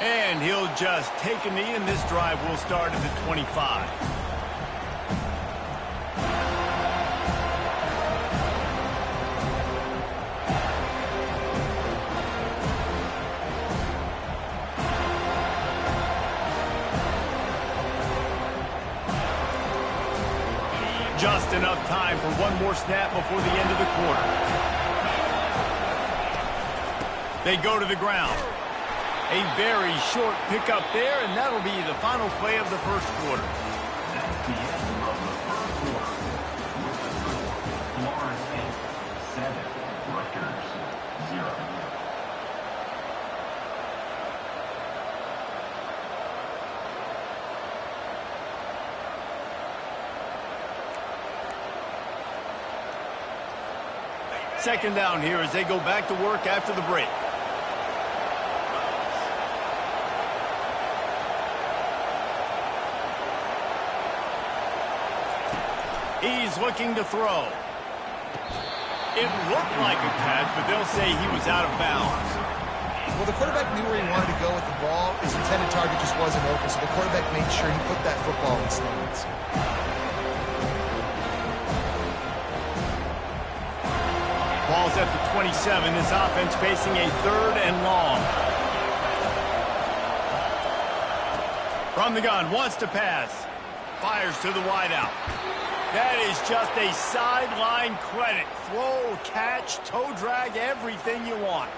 And he'll just take a knee, and this drive will start at the 25. Just enough time for one more snap before the end of the quarter. They go to the ground. A very short pickup there, and that'll be the final play of the first quarter. That's the end of the first quarter. Florida 7, Rutgers 0. Second down here as they go back to work after the break. He's looking to throw. It looked like a catch, but they'll say he was out of bounds. Well, the quarterback knew where he wanted to go with the ball. His intended target just wasn't open, so the quarterback made sure he put that football in his hands. Ball's at the 27. This offense facing a 3rd and long. From the gun, wants to pass. Fires to the wideout. That is just a sideline credit. Throw, catch, toe drag, everything you want.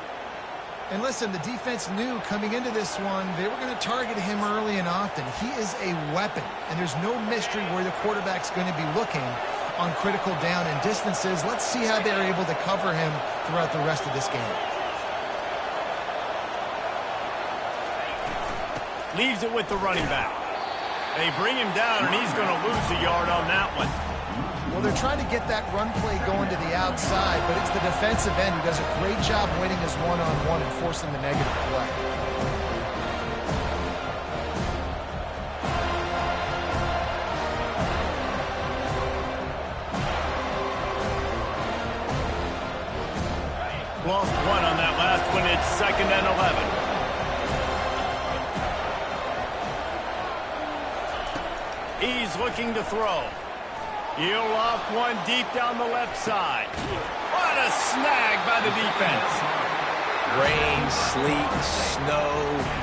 And listen, the defense knew coming into this one, they were going to target him early and often. He is a weapon, and there's no mystery where the quarterback's going to be looking on critical down and distances. Let's see how they're able to cover him throughout the rest of this game. Leaves it with the running back. They bring him down, and he's going to lose a yard on that one. Well, they're trying to get that run play going to the outside, but it's the defensive end who does a great job winning his one-on-one and forcing the negative play. Lost one on that last one. It's 2nd and 11. He's looking to throw. He'll loft one deep down the left side. What a snag by the defense. Rain, sleet, snow,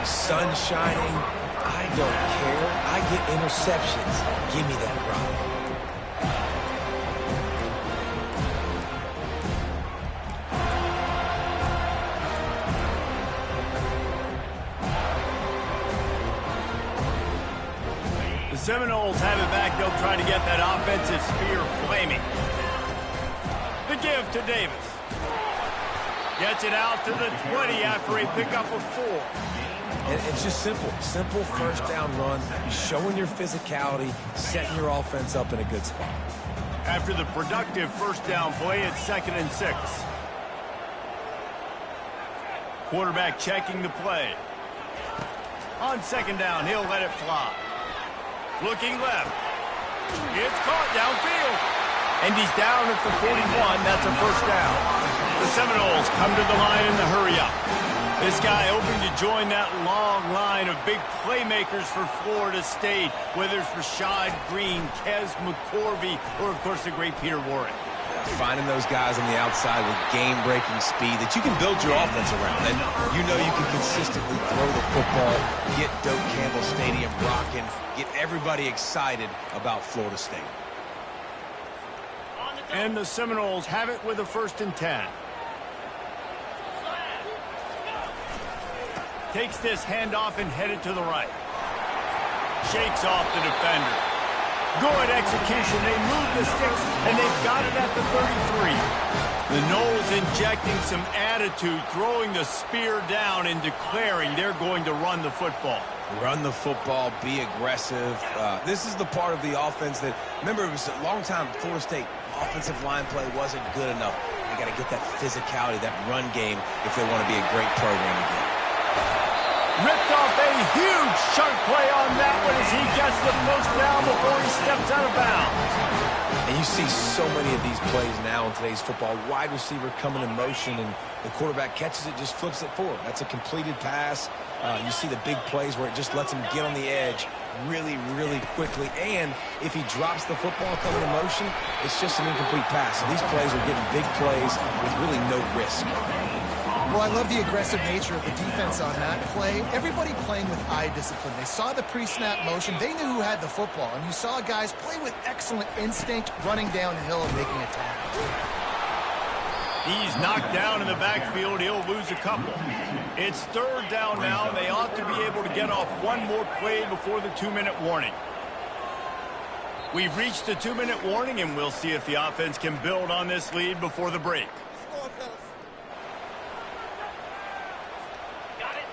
sun shining. I don't care. I get interceptions. Give me that rock. The Seminoles have it back. They'll try to get that offensive spear flaming. The give to Davis. Gets it out to the 20 after a pickup of 4. And it's just simple. Simple first down run, showing your physicality, setting your offense up in a good spot. After the productive first down play, it's 2nd and 6. Quarterback checking the play. On 2nd down, he'll let it fly. Looking left. It's caught downfield. And he's down at the 41. That's a first down. The Seminoles come to the line in the hurry up. This guy hoping to join that long line of big playmakers for Florida State, whether it's Rashad Green, Kez McCorvey, or, of course, the great Peter Warren. Finding those guys on the outside with game-breaking speed that you can build your offense around. And you know you can consistently throw the football, get Doak Campbell Stadium rocking, get everybody excited about Florida State. And the Seminoles have it with a 1st and 10. Takes this handoff and headed to the right. Shakes off the defender. Good execution. They move the sticks, and they've got it at the 33. The Noles injecting some attitude, throwing the spear down and declaring they're going to run the football. Run the football, be aggressive. This is the part of the offense that, remember, it was a long time Florida State offensive line play wasn't good enough. They got to get that physicality, that run game, if they want to be a great program again. Ripped off a huge chunk play on that one as he gets the first down before he steps out of bounds. And And you see so many of these plays now in today's football. Wide receiver coming in motion, and the quarterback catches it, just flips it forward. That's a completed pass. You see the big plays where it just lets him get on the edge really, really quickly. And if he drops the football coming in motion, it's just an incomplete pass. So these plays are getting big plays with really no risk. Well, I love the aggressive nature of the defense on that play. Everybody playing with eye discipline. They saw the pre-snap motion. They knew who had the football. And you saw guys play with excellent instinct, running downhill and making a tackle. He's knocked down in the backfield. He'll lose a couple. It's third down now, and they ought to be able to get off one more play before the 2-minute warning. We've reached the 2-minute warning, and we'll see if the offense can build on this lead before the break.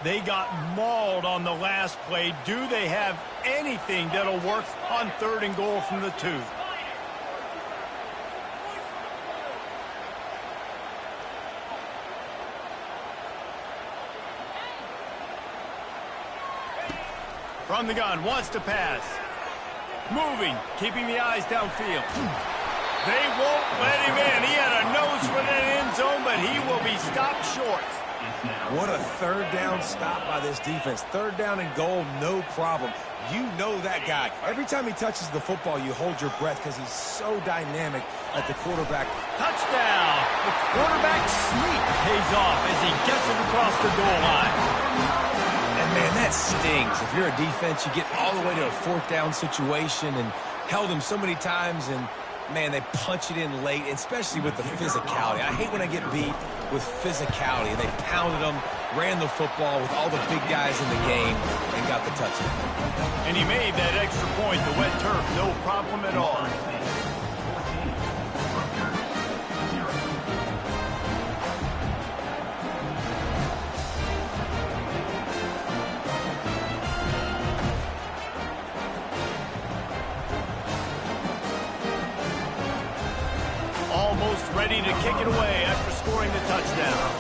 They got mauled on the last play. Do they have anything that'll work on 3rd and goal from the 2? From the gun, wants to pass. Moving, keeping the eyes downfield. They won't let him in. He had a nose for that end zone, but he will be stopped short. What a 3rd down stop by this defense. 3rd down and goal, no problem. You know that guy. Every time he touches the football, you hold your breath because he's so dynamic at the quarterback. Touchdown! The quarterback sneak pays off as he gets it across the goal line. And, man, that stings. If you're a defense, you get all the way to a 4th down situation and held him so many times, and, man, they punch it in late, especially with the physicality. I hate when I get beat with physicality. They pounded them, ran the football with all the big guys in the game, and got the touchdown. And he made that extra point, the wet turf, no problem at all. Almost ready to kick it away after scoring the touchdown.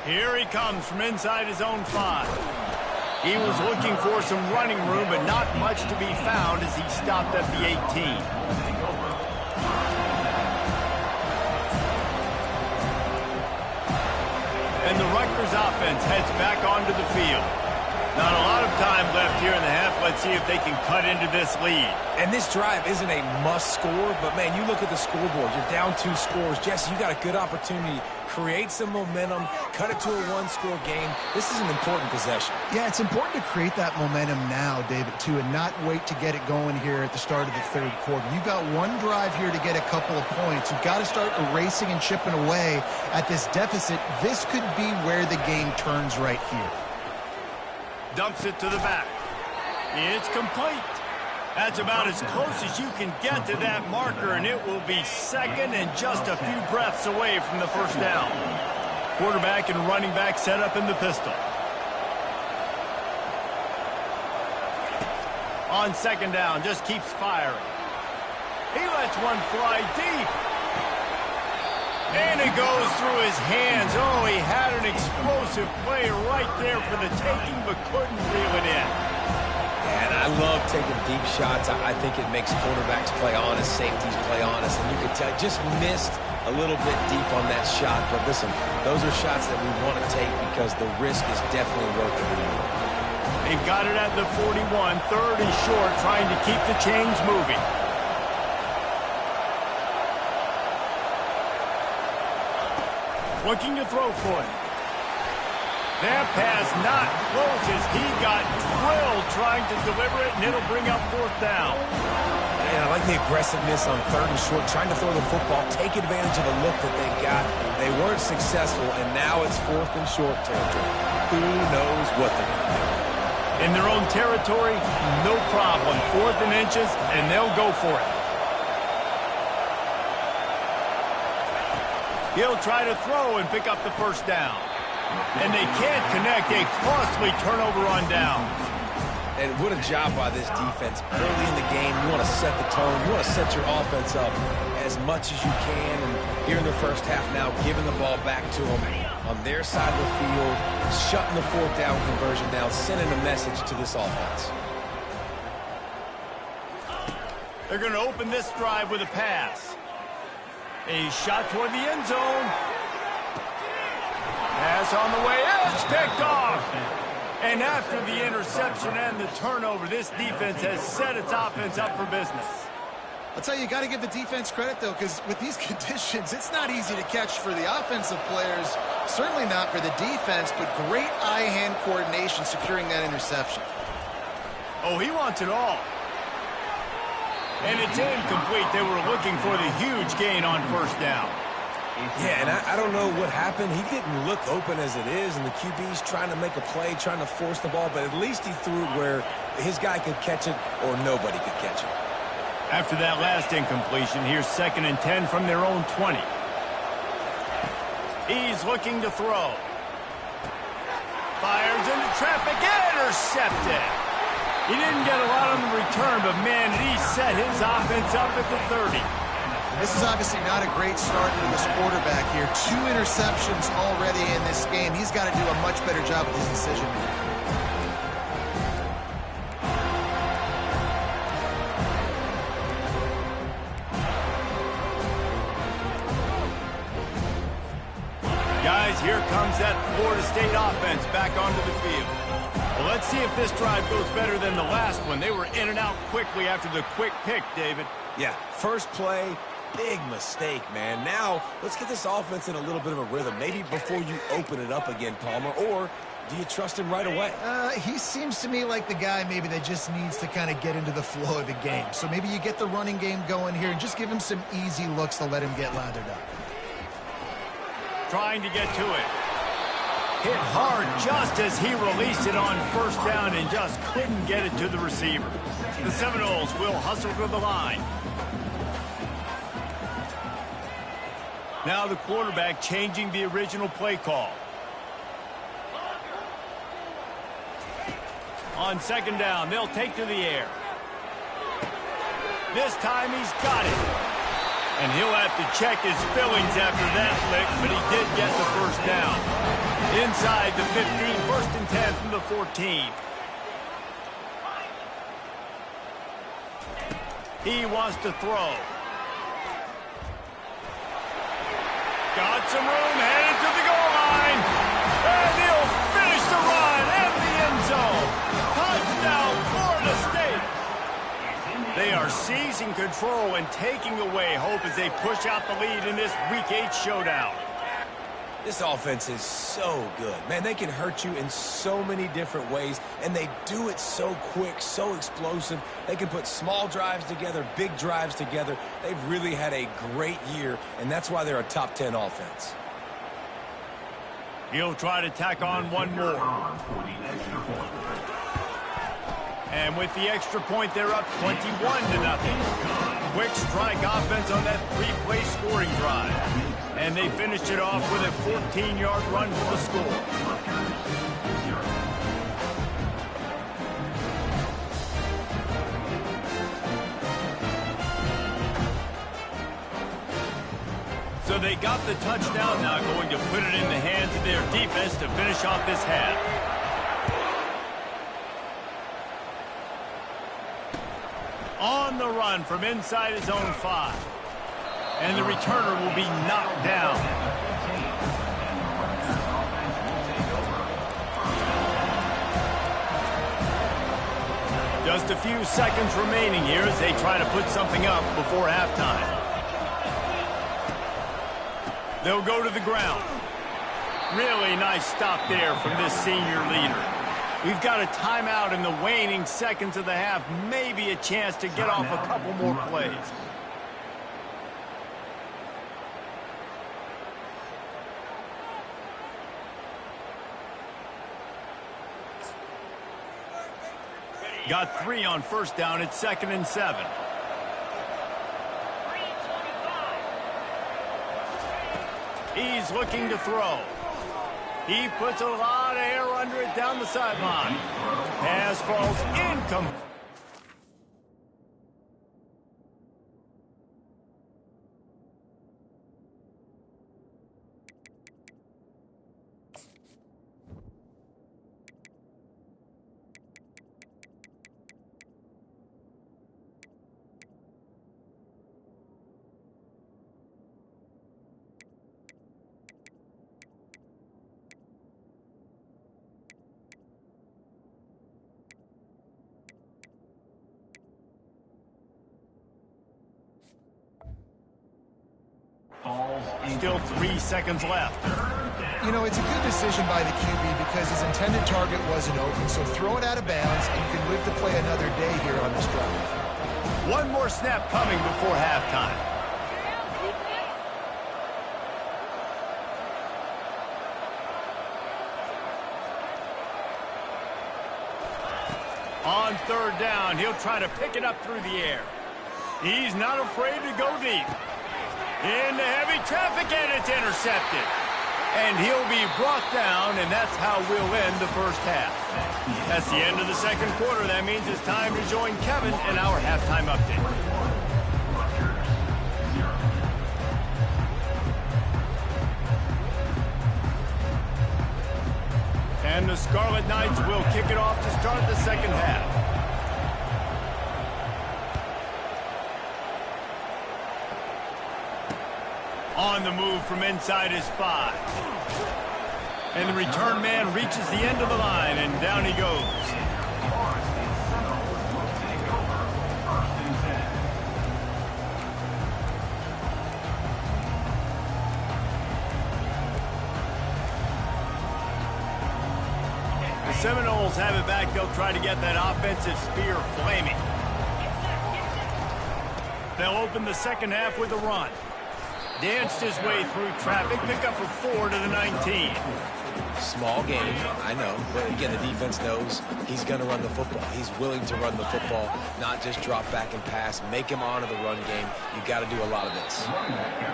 Here he comes from inside his own 5. He was looking for some running room, but not much to be found as he stopped at the 18. And the Rutgers offense heads back onto the field. Not a lot of time left here in the half. Let's see if they can cut into this lead. And this drive isn't a must score, but, man, you look at the scoreboard. You're down 2 scores. Jesse, you got a good opportunity. Create some momentum. Cut it to a 1-score game. This is an important possession. Yeah, it's important to create that momentum now, David, too, and not wait to get it going here at the start of the 3rd quarter. You've got one drive here to get a couple of points. You've got to start erasing and chipping away at this deficit. This could be where the game turns right here. Dumps it to the back. It's complete. That's about as close as you can get to that marker, and it will be 2nd and just a few breaths away from the 1st down. Quarterback and running back set up in the pistol. On 2nd down, just keeps firing. He lets one fly deep. And it goes through his hands. Oh, he had an explosive play right there for the taking, but couldn't reel it in. And I love taking deep shots. I think it makes quarterbacks play honest, safeties play honest. And you can tell, just missed a little bit deep on that shot. But listen, those are shots that we want to take because the risk is definitely worth the reward. They've got it at the 41, 3rd and short, trying to keep the chains moving. Looking to throw for it. That pass not close as he got drilled trying to deliver it, and it'll bring up 4th down. Yeah, I like the aggressiveness on 3rd and short, trying to throw the football, take advantage of the look that they got. They weren't successful, and now it's 4th and short territory. Who knows what they're going to do? In their own territory, no problem. 4th and inches, and they'll go for it. He'll try to throw and pick up the 1st down. And they can't connect. A costly turnover on downs. And what a job by this defense. Early in the game, you want to set the tone. You want to set your offense up as much as you can. And here in the 1st half now, giving the ball back to them on their side of the field, shutting the fourth down conversion down, sending a message to this offense. They're going to open this drive with a pass. A shot toward the end zone. Pass on the way. It's picked off. And after the interception and the turnover, this defense has set its offense up for business. I'll tell you, you got to give the defense credit, though, because with these conditions, it's not easy to catch for the offensive players, certainly not for the defense, but great eye-hand coordination securing that interception. Oh, he wants it all. And it's incomplete. They were looking for the huge gain on first down. Yeah, and I don't know what happened. He didn't look open as it is, and the QB's trying to make a play, trying to force the ball, but at least he threw it where his guy could catch it or nobody could catch it. After that last incompletion, here's 2nd and 10 from their own 20. He's looking to throw. Fires into traffic, intercepted. He didn't get a lot on the return, but man, he set his offense up at the 30. This is obviously not a great start for this quarterback here. 2 interceptions already in this game. He's got to do a much better job with his decision making. Guys, here comes that Florida State offense back onto the field. Well, let's see if this drive goes better than the last one. They were in and out quickly after the quick pick, David. Yeah, first play, big mistake, man. Now, let's get this offense in a little bit of a rhythm. Maybe before you open it up again, Palmer, or do you trust him right away? He seems to me like the guy maybe that just needs to kind of get into the flow of the game. So maybe you get the running game going here and just give him some easy looks to let him get lathered up. Trying to get to it. Hit hard just as he released it on first down and just couldn't get it to the receiver. The Seminoles will hustle to the line. Now the quarterback changing the original play call. On 2nd down, they'll take to the air. This time he's got it. And he'll have to check his fillings after that lick, but he did get the first down. Inside the 15, 1st and 10 from the 14. He wants to throw. Got some room, headed to the goal line. And he'll finish the run in the end zone. Touchdown, Florida State. They are seizing control and taking away hope as they push out the lead in this Week 8 showdown. This offense is so good. Man, they can hurt you in so many different ways, and they do it so quick, so explosive. They can put small drives together, big drives together. They've really had a great year, and that's why they're a top 10 offense. He'll try to tack on one more. And with the extra point, they're up 21-0. Quick strike offense on that 3-play scoring drive. And they finished it off with a 14-yard run for the score. So they got the touchdown, now going to put it in the hands of their defense to finish off this half. On the run from inside his own 5. And the returner will be knocked down. Just a few seconds remaining here as they try to put something up before halftime. They'll go to the ground. Really nice stop there from this senior leader. We've got a timeout in the waning seconds of the half. Maybe a chance to get off a couple more plays. Got 3 on first down. It's 2nd and 7. He's looking to throw. He puts a lot of air under it down the sideline. Pass falls incomplete. Still 3 seconds left. You know, it's a good decision by the QB because his intended target wasn't open, so throw it out of bounds, and you can live to play another day here on this drive. One more snap coming before halftime. On third down, he'll try to pick it up through the air. He's not afraid to go deep. Into heavy traffic, and it's intercepted. And he'll be brought down, and that's how we'll end the first half. That's the end of the second quarter. That means it's time to join Kevin in our halftime update. And the Scarlet Knights will kick it off to start the second half. On the move from inside his 5. And the return man reaches the end of the line, and down he goes. The Seminoles have it back. They'll try to get that offensive spear flaming. They'll open the second half with a run. Danced his way through traffic, pick up for 4 to the 19. Small game, I know, but again, the defense knows he's going to run the football. He's willing to run the football, not just drop back and pass, make him honor the run game. You got to do a lot of this.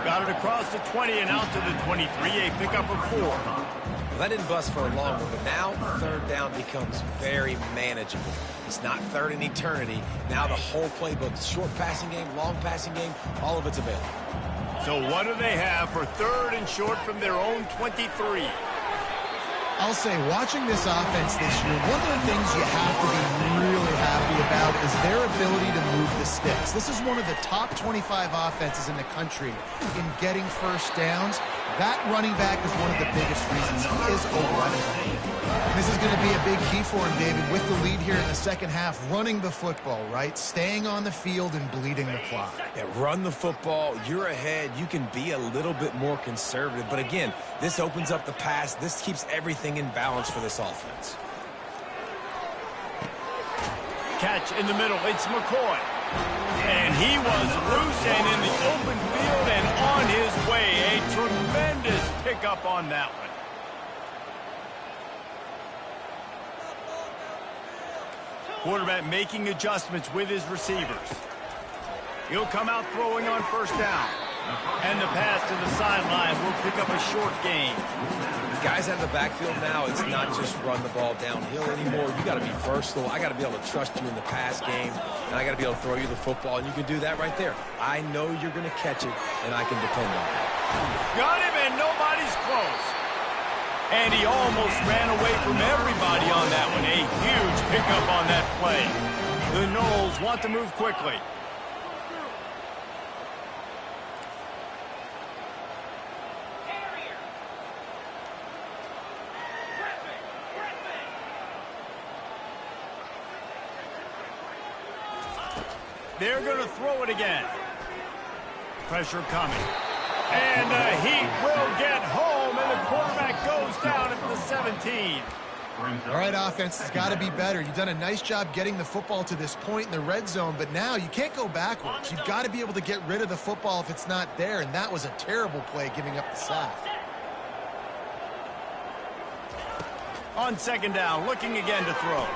Got it across the 20 and out to the 23, a pickup of 4. Well, that didn't bust for a long one, but now third down becomes very manageable. It's not third in eternity. Now the whole playbook, short passing game, long passing game, all of it's available. So what do they have for third and short from their own 23? I'll say, watching this offense this year, one of the things you have to be really happy about is their ability to move the sticks. This is one of the top 25 offenses in the country in getting first downs. That running back is one of the biggest reasons. He is a weapon. This is going to be a big key for him, David, with the lead here in the second half, running the football, right? Staying on the field and bleeding the clock. Yeah, run the football. You're ahead. You can be a little bit more conservative. But again, this opens up the pass. This keeps everything in balance for this offense. Catch in the middle. It's McCoy. And he was loose and in the open field and on his way. A tremendous pickup on that one. Quarterback making adjustments with his receivers. He'll come out throwing on first down. And the pass to the sideline will pick up a short gain. Guys out of the backfield now, it's not just run the ball downhill anymore. You got to be versatile. I got to be able to trust you in the pass game, and I got to be able to throw you the football, and you can do that right there. I know you're going to catch it, and I can depend on it. Got him, and nobody's close. And he almost ran away from everybody on that one. A huge pickup on that play. The Noles want to move quickly. They're going to throw it again. Pressure coming. And the Heat will get home, and the quarterback goes down at the 17. All right, offense has got to be better. You've done a nice job getting the football to this point in the red zone, but now you can't go backwards. You've got to be able to get rid of the football if it's not there, and that was a terrible play giving up the sack. On second down, looking again to throw.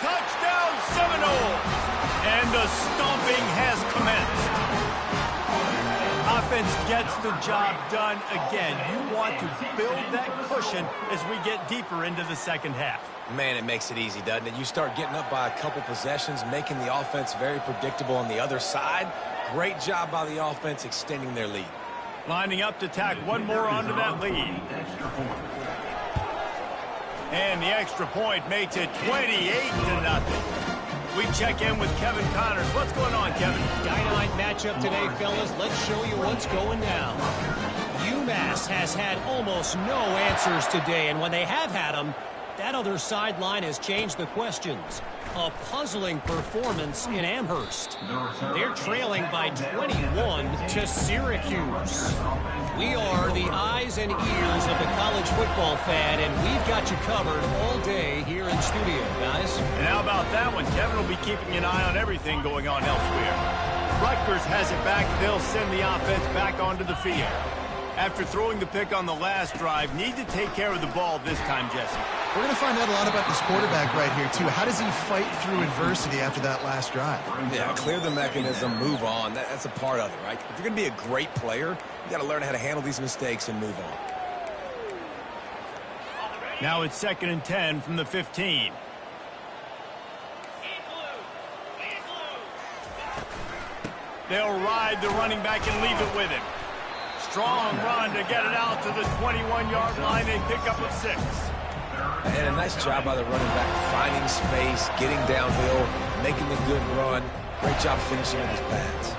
Touchdown Seminoles! And the stomping has commenced. Offense gets the job done again. You want to build that cushion as we get deeper into the second half. Man, it makes it easy, doesn't it? You start getting up by a couple possessions, making the offense very predictable on the other side. Great job by the offense extending their lead. Lining up to tack one more onto that lead. And the extra point makes it 28-0. We check in with Kevin Connors. What's going on, Kevin? Dynamite matchup today, fellas. Let's show you what's going down. UMass has had almost no answers today, and when they have had them, that other sideline has changed the questions. A puzzling performance in Amherst. They're trailing by 21 to Syracuse. We are the eyes and ears of the college football fan, and we've got you covered all day here in studio, guys. And how about that one? Kevin will be keeping an eye on everything going on elsewhere. Rutgers has it back. They'll send the offense back onto the field. After throwing the pick on the last drive, need to take care of the ball this time, Jesse. We're going to find out a lot about this quarterback right here, too. How does he fight through adversity after that last drive? Yeah, clear the mechanism, move on. That's a part of it, right? If you're going to be a great player, you got to learn how to handle these mistakes and move on. Now it's 2nd and 10 from the 15. They'll ride the running back and leave it with him. Strong run to get it out to the 21-yard line. They pick up a 6. And a nice job by the running back, finding space, getting downhill, making a good run. Great job finishing with his pads.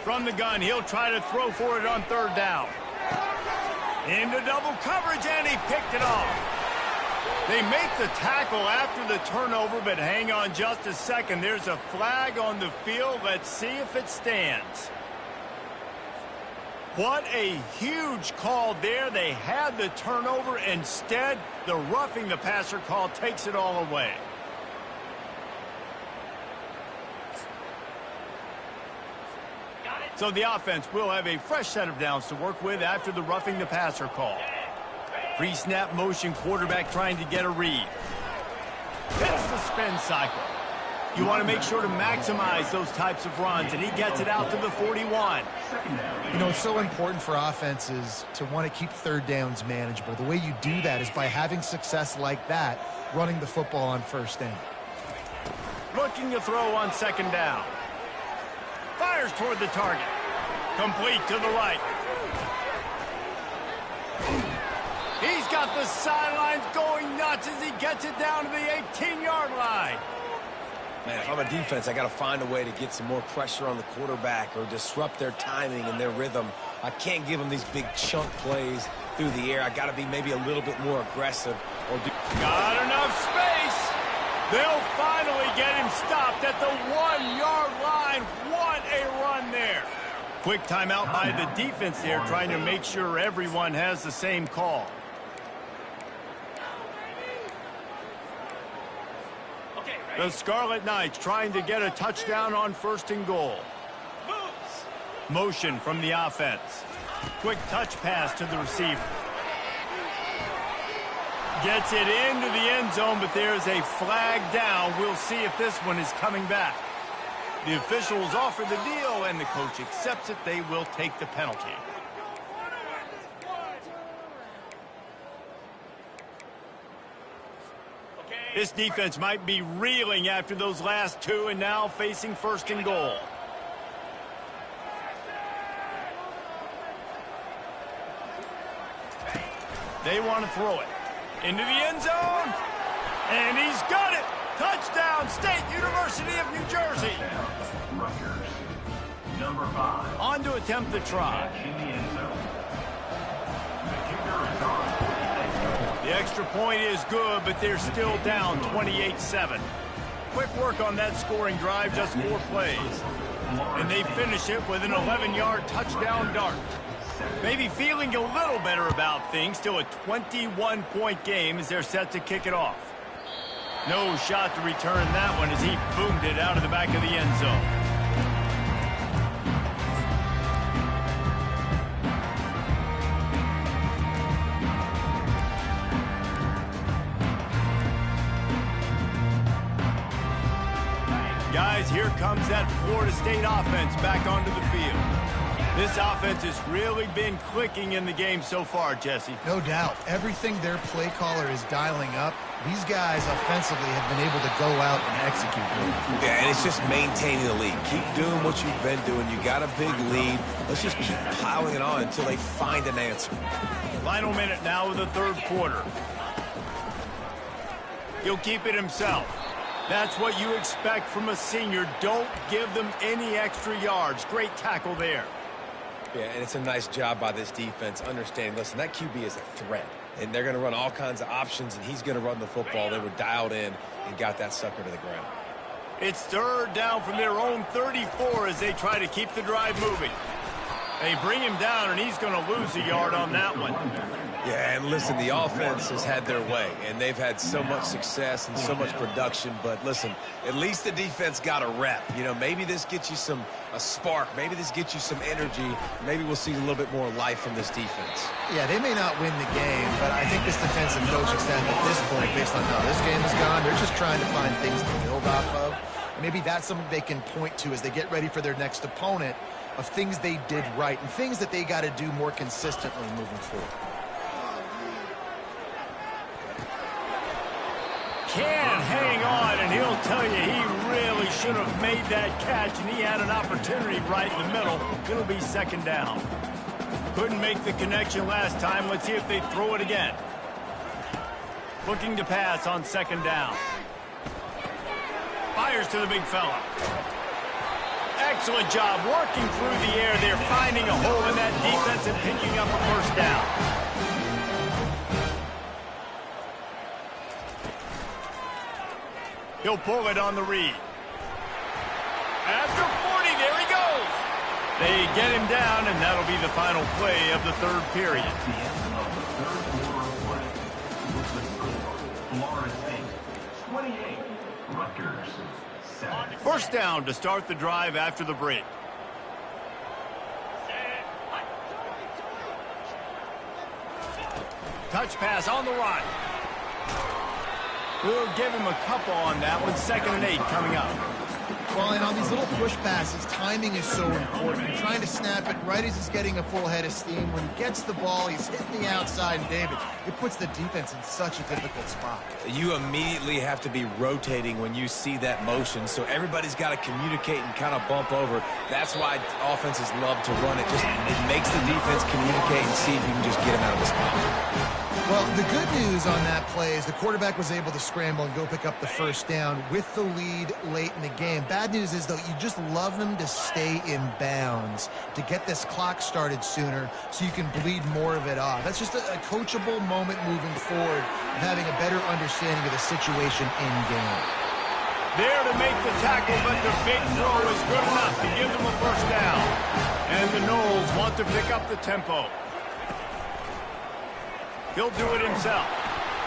From the gun, he'll try to throw for it on 3rd down. Into double coverage, and he picked it off. They make the tackle after the turnover, but hang on just a second. There's a flag on the field. Let's see if it stands. What a huge call there. They had the turnover. Instead, the roughing the passer call takes it all away. So the offense will have a fresh set of downs to work with after the roughing the passer call. Pre-snap motion, quarterback trying to get a read. Hits the spin cycle. You want to make sure to maximize those types of runs, and he gets it out to the 41. You know, it's so important for offenses to want to keep 3rd downs manageable. The way you do that is by having success like that, running the football on 1st down. Looking to throw on 2nd down. Fires toward the target. Complete to the right. He's got the sidelines going nuts as he gets it down to the 18-yard line. Man, if I'm a defense, I got to find a way to get some more pressure on the quarterback or disrupt their timing and their rhythm. I can't give them these big chunk plays through the air. I got to be maybe a little bit more aggressive. Got enough space. They'll finally get him stopped at the 1-yard line. What a run there. Quick timeout by the defense there, trying to make sure everyone has the same call. The Scarlet Knights trying to get a touchdown on 1st and goal. Motion from the offense. Quick touch pass to the receiver. Gets it into the end zone, but there's a flag down. We'll see if this one is coming back. The officials offer the deal, and the coach accepts it. They will take the penalty. This defense might be reeling after those last 2 and now facing 1st and goal. They want to throw it into the end zone, and he's got it. Touchdown, State University of New Jersey. Rutgers. Number 5. On to attempt the try. In the end zone. The kicker is on. The extra point is good, but they're still down 28-7. Quick work on that scoring drive, just 4 plays. And they finish it with an 11-yard touchdown dart. Maybe feeling a little better about things. Still a 21-point game as they're set to kick it off. No shot to return that one as he boomed it out of the back of the end zone. Guys, here comes that Florida State offense back onto the field. This offense has really been clicking in the game so far, Jesse. No doubt. Everything their play caller is dialing up, these guys offensively have been able to go out and execute. Yeah, and it's just maintaining the lead. Keep doing what you've been doing. You got a big lead. Let's just keep piling it on until they find an answer. Final minute now of the 3rd quarter. He'll keep it himself. That's what you expect from a senior. Don't give them any extra yards. Great tackle there. Yeah, and it's a nice job by this defense understanding, listen, that QB is a threat. and they're going to run all kinds of options, and he's going to run the football. They were dialed in and got that sucker to the ground. It's third down from their own 34 as they try to keep the drive moving. They bring him down, and he's going to lose a yard on that one. Yeah, and listen, the offense has had their way, and they've had so much success and so much production. But listen, at least the defense got a rep. You know, maybe this gets you a spark. Maybe this gets you some energy. Maybe we'll see a little bit more life from this defense. Yeah, they may not win the game, but I think this defensive coaching staff at this point, based on how this game has gone, they're just trying to find things to build off of. And maybe that's something they can point to as they get ready for their next opponent, of things they did right and things that they got to do more consistently moving forward. Can hang on, and he'll tell you he really should have made that catch, and he had an opportunity right in the middle. It'll be second down. Couldn't make the connection last time. Let's see if they throw it again. Looking to pass on second down. Fires to the big fella. Excellent job working through the air. They're finding a hole in that defense and picking up a first down. He'll pull it on the read. After 40, there he goes. They get him down, and that'll be the final play of the third period. The end of the third quarter of play with the score, Florida State 28, Rutgers 7. First down to start the drive after the break. Touch pass on the run. We'll give him a couple on that one. 2nd and 8 coming up. Well, and on these little push passes, timing is so important. You're trying to snap it right as he's getting a full head of steam. When he gets the ball, he's hitting the outside, and David, it puts the defense in such a difficult spot. You immediately have to be rotating when you see that motion, so everybody's got to communicate and kind of bump over. That's why offenses love to run it. It makes the defense communicate and see if you can just get him out of the spot. Well, the good news on that play is the quarterback was able to scramble and go pick up the first down with the lead late in the game. Bad news is, though, you just love them to stay in bounds to get this clock started sooner so you can bleed more of it off. That's just a coachable moment moving forward of having a better understanding of the situation in game. There to make the tackle, but the big throw is good enough to give them a first down. And the Noles want to pick up the tempo. He'll do it himself.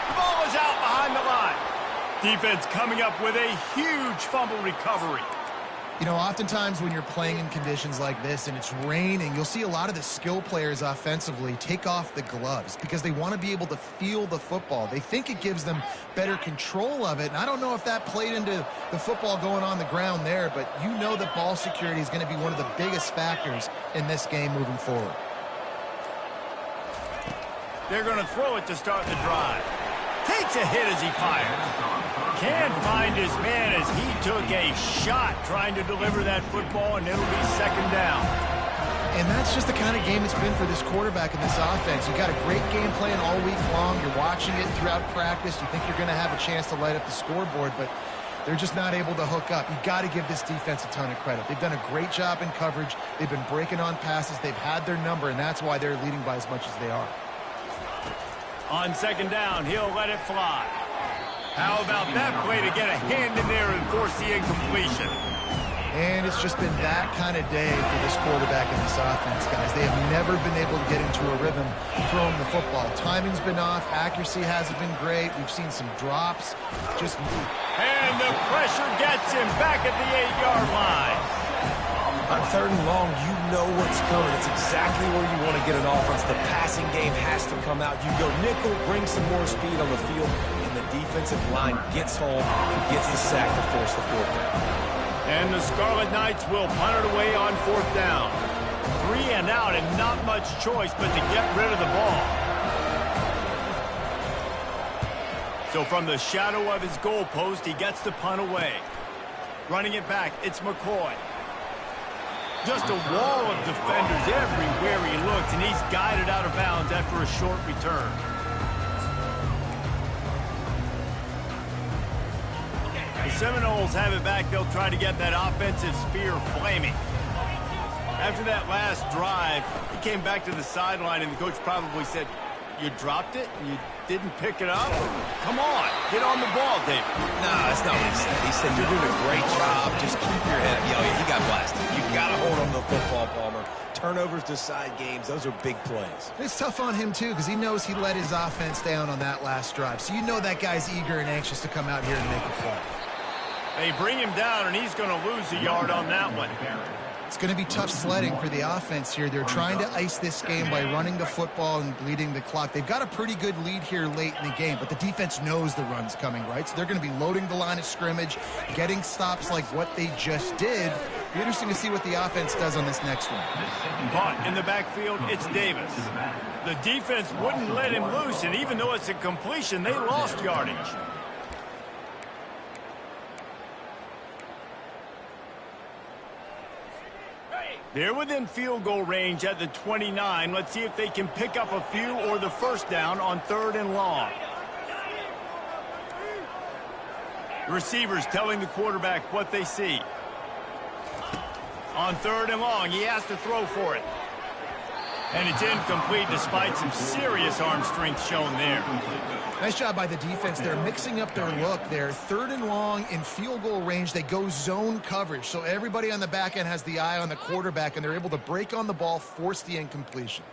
The ball is out behind the line. Defense coming up with a huge fumble recovery. You know, oftentimes when you're playing in conditions like this and it's raining, you'll see a lot of the skill players offensively take off the gloves because they want to be able to feel the football. They think it gives them better control of it. And I don't know if that played into the football going on the ground there, but you know that ball security is going to be one of the biggest factors in this game moving forward. They're going to throw it to start the drive. Takes a hit as he fires. Can't find his man as he took a shot trying to deliver that football, and it'll be second down. And that's just the kind of game it's been for this quarterback in this offense. You got a great game plan all week long. You're watching it throughout practice. You think you're going to have a chance to light up the scoreboard, but they're just not able to hook up. You got to give this defense a ton of credit. They've done a great job in coverage. They've been breaking on passes. They've had their number, and that's why they're leading by as much as they are. On second down, he'll let it fly. How about that play to get a hand in there and force the incompletion? And it's just been that kind of day for this quarterback and this offense, guys. They have never been able to get into a rhythm throwing the football. Timing's been off. Accuracy hasn't been great. We've seen some drops. And the pressure gets him back at the 8-yard line. On third and long, you know what's coming. It's exactly where you want to get an offense. The passing game has to come out. You go nickel, bring some more speed on the field, and the defensive line gets home and gets the sack to force the fourth down. And the Scarlet Knights will punt it away on fourth down. 3 and out and not much choice but to get rid of the ball. So from the shadow of his goalpost, he gets the punt away. Running it back, it's McCoy. Just a wall of defenders everywhere he looks, and he's guided out of bounds after a short return. The Seminoles have it back. They'll try to get that offensive spear flaming. After that last drive, he came back to the sideline, and the coach probably said, You dropped it and you didn't pick it up? Come on, get on the ball, David. No, that's not what he said. He said, you're doing a great job. Just keep your head up. Yeah, he got blasted. You got to hold on to the football, Palmer. Turnovers decide games. Those are big plays. It's tough on him, too, because he knows he let his offense down on that last drive. So you know that guy's eager and anxious to come out here and make a play. They bring him down, and he's going to lose a yard on that one. It's going to be tough sledding for the offense here. They're trying to ice this game by running the football and bleeding the clock. They've got a pretty good lead here late in the game, but the defense knows the run's coming, right? So they're going to be loading the line of scrimmage, getting stops like what they just did. It'll be interesting to see what the offense does on this next one. Caught in the backfield, it's Davis. The defense wouldn't let him loose, and even though it's a completion, they lost yardage. They're within field goal range at the 29. Let's see if they can pick up a few or the first down on 3rd and long. The receivers telling the quarterback what they see. On 3rd and long, he has to throw for it. And it's incomplete despite some serious arm strength shown there. Nice job by the defense. They're mixing up their look there. 3rd and long in field goal range. They go zone coverage. So everybody on the back end has the eye on the quarterback, and they're able to break on the ball, force the incompletion.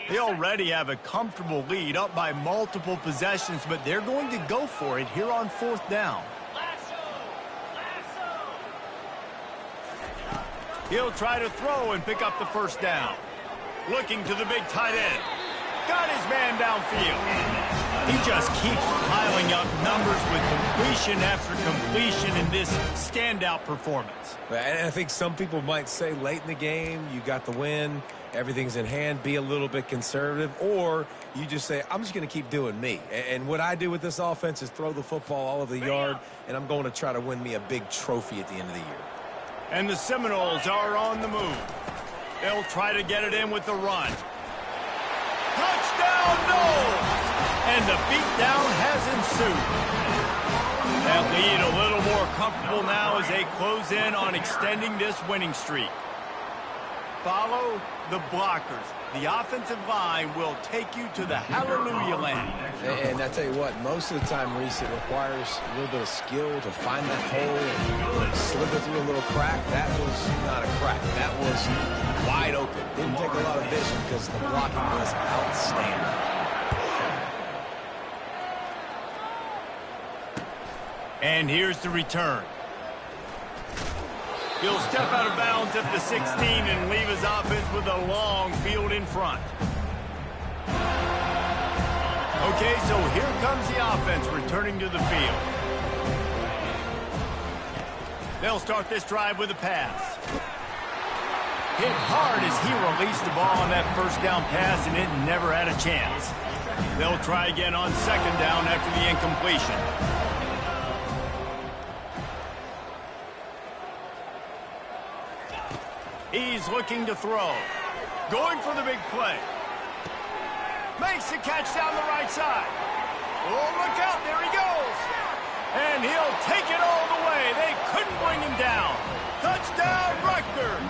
They already have a comfortable lead, up by multiple possessions, but they're going to go for it here on 4th down. He'll try to throw and pick up the first down. Looking to the big tight end. Got his man downfield. He just keeps piling up numbers with completion after completion in this standout performance. And I think some people might say late in the game, you got the win, everything's in hand, be a little bit conservative, or you just say, I'm just going to keep doing me. And what I do with this offense is throw the football all over the yard, and I'm going to try to win me a big trophy at the end of the year. And the Seminoles are on the move. They'll try to get it in with the run. Touchdown, Noles! And the beatdown has ensued. That lead a little more comfortable now as they close in on extending this winning streak. Follow the blockers. The offensive line will take you to the hallelujah land. And I tell you what, most of the time, Reese, it requires a little bit of skill to find that hole and slither through a little crack. That was not a crack. That was wide open. Didn't take a lot of vision because the blocking was outstanding. And here's the return. He'll step out of bounds at the 16 and leave his offense with a long field in front. Okay, so here comes the offense returning to the field. They'll start this drive with a pass. Hit hard as he released the ball on that first down pass, and it never had a chance. They'll try again on 2nd down after the incompletion. He's looking to throw. Going for the big play. Makes the catch down the right side. Oh, look out. There he goes. And he'll take it all the way. They couldn't bring him down. Touchdown, Rutgers.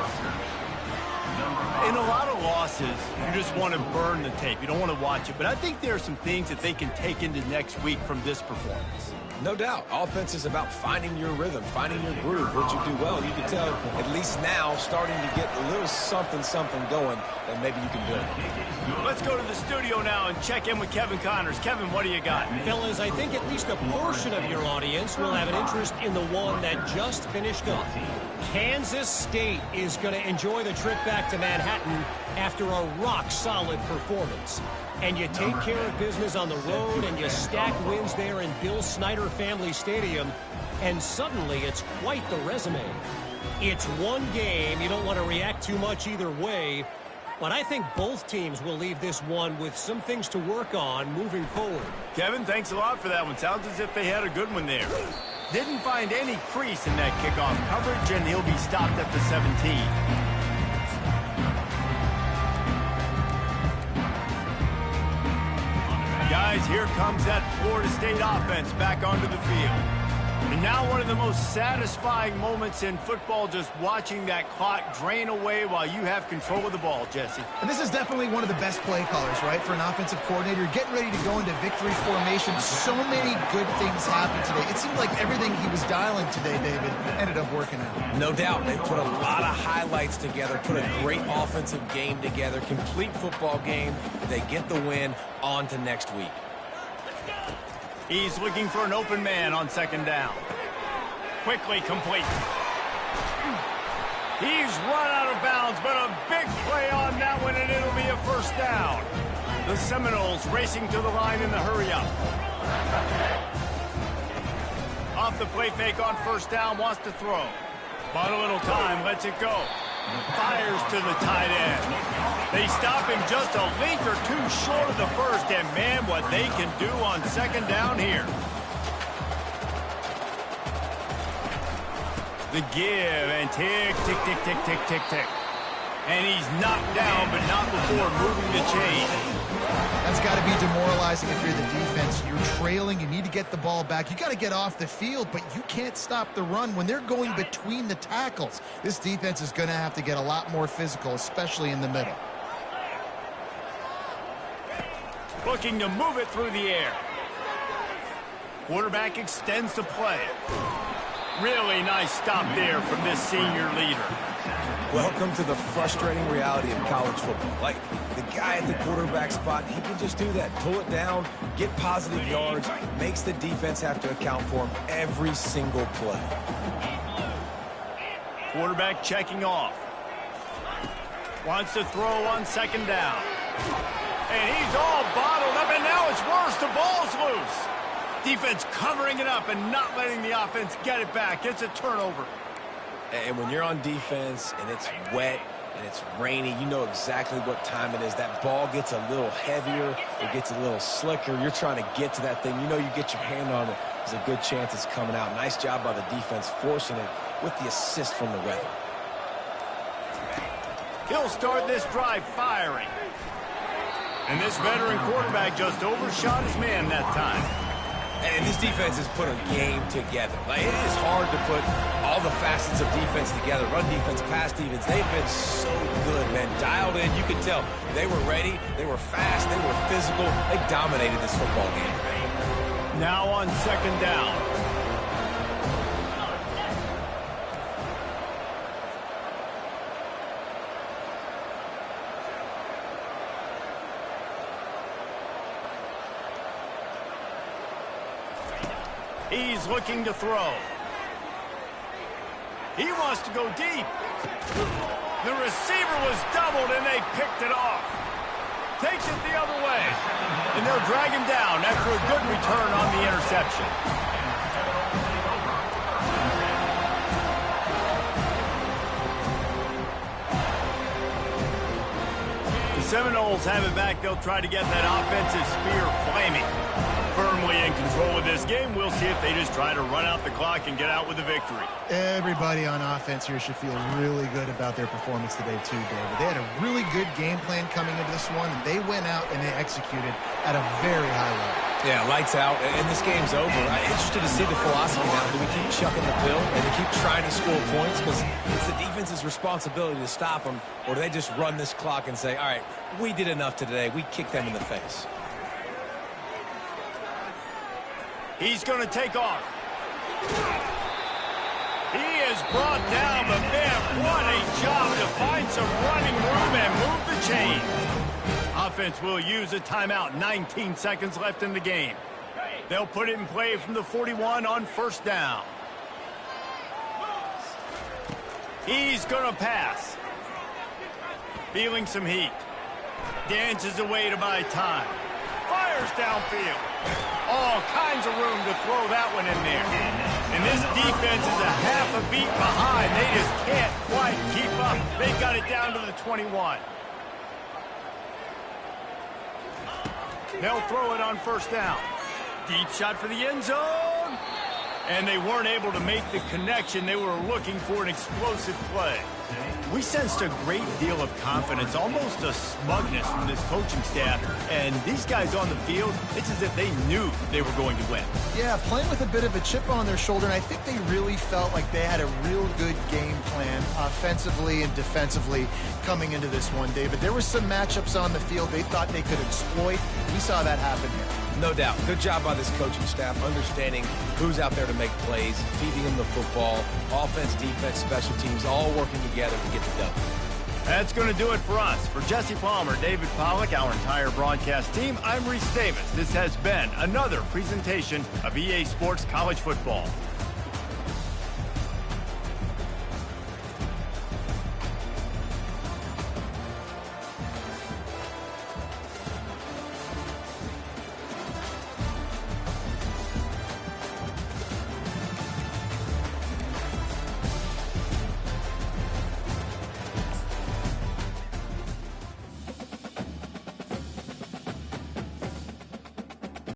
In a lot of losses, you just want to burn the tape. You don't want to watch it. But I think there are some things that they can take into next week from this performance. No doubt. Offense is about finding your rhythm, finding your groove, what you do well. You can tell, at least now, starting to get a little something going, and maybe you can do it. Let's go to the studio now and check in with Kevin Connors. Kevin, what do you got? Fellas, I think at least a portion of your audience will have an interest in the one that just finished up. Kansas State is going to enjoy the trip back to Manhattan after a rock-solid performance. And you take care of business on the road and you stack wins there in Bill Snyder Family Stadium, and suddenly it's quite the resume. It's one game. You don't want to react too much either way, but I think both teams will leave this one with some things to work on moving forward. Kevin, thanks a lot for that one. Sounds as if they had a good one there. Didn't find any crease in that kickoff coverage, and he'll be stopped at the 17. Guys, here comes that Florida State offense back onto the field. And now one of the most satisfying moments in football, just watching that clock drain away while you have control of the ball, Jesse. And this is definitely one of the best play callers, right, for an offensive coordinator. Getting ready to go into victory formation. So many good things happened today. It seemed like everything he was dialing today, David, ended up working out. No doubt. They put a lot of highlights together, put a great offensive game together, complete football game. They get the win. On to next week. He's looking for an open man on second down. Quickly complete. He's run out of bounds, but a big play on that one, and it'll be a first down. The Seminoles racing to the line in the hurry-up. Off the play fake on first down, wants to throw. Bought a little time, lets it go. Fires to the tight end. They stop him just a link or two short of the first, and man, what they can do on second down here. The give, and tick, tick, tick, tick, tick, tick, tick. And he's knocked down, but not before moving the chain. That's got to be demoralizing if you're the defense. You're trailing. You need to get the ball back. You got to get off the field, but you can't stop the run when they're going between the tackles. This defense is going to have to get a lot more physical, especially in the middle. Looking to move it through the air. Quarterback extends the play. Really nice stop there from this senior leader. Welcome to the frustrating reality of college football. Like, the guy at the quarterback spot, he can just do that. Pull it down, get positive yards, makes the defense have to account for him every single play. Quarterback checking off. Wants to throw on second down. And he's all bottled up, and now it's worse. The ball's loose. Defense covering it up and not letting the offense get it back. It's a turnover. And when you're on defense and it's wet and it's rainy, you know exactly what time it is. That ball gets a little heavier. It gets a little slicker. You're trying to get to that thing. You know you get your hand on it. There's a good chance it's coming out. Nice job by the defense forcing it with the assist from the weather. He'll start this drive firing. And this veteran quarterback just overshot his man that time. And this defense has put a game together. Like, it is hard to put all the facets of defense together. Run defense, pass defense. They've been so good, man. Dialed in. You could tell they were ready. They were fast. They were physical. They dominated this football game. Now on second down. He's looking to throw. He wants to go deep. The receiver was doubled, and they picked it off. Takes it the other way. And they'll drag him down after a good return on the interception. The Seminoles have it back. They'll try to get that offensive spear flaming. Firmly in control of this game. We'll see if they just try to run out the clock and get out with a victory. Everybody on offense here should feel really good about their performance today too, David. They had a really good game plan coming into this one, and they went out and they executed at a very high level. Yeah, lights out, and this game's over. I'm interested to see the philosophy now. Do we keep chucking the pill and they keep trying to score points? Because it's the defense's responsibility to stop them, or do they just run this clock and say, all right, we did enough today. We kicked them in the face. He's going to take off. He is brought down, but man, what a job to find some running room and move the chain. Offense will use a timeout. 19 seconds left in the game. They'll put it in play from the 41 on first down. He's going to pass. Feeling some heat. Dances away to buy time. Fires downfield. All kinds of room to throw that one in there. And this defense is a half a beat behind. They just can't quite keep up. They got it down to the 21. They'll throw it on first down. Deep shot for the end zone. And they weren't able to make the connection. They were looking for an explosive play. We sensed a great deal of confidence, almost a smugness from this coaching staff. And these guys on the field, it's as if they knew they were going to win. Yeah, playing with a bit of a chip on their shoulder, and I think they really felt like they had a real good game plan offensively and defensively coming into this one, David. There were some matchups on the field they thought they could exploit. We saw that happen here. No doubt. Good job by this coaching staff, understanding who's out there to make plays, feeding them the football, offense, defense, special teams, all working together to get the dub. That's going to do it for us. For Jesse Palmer, David Pollack, our entire broadcast team, I'm Reese Davis. This has been another presentation of EA Sports College Football.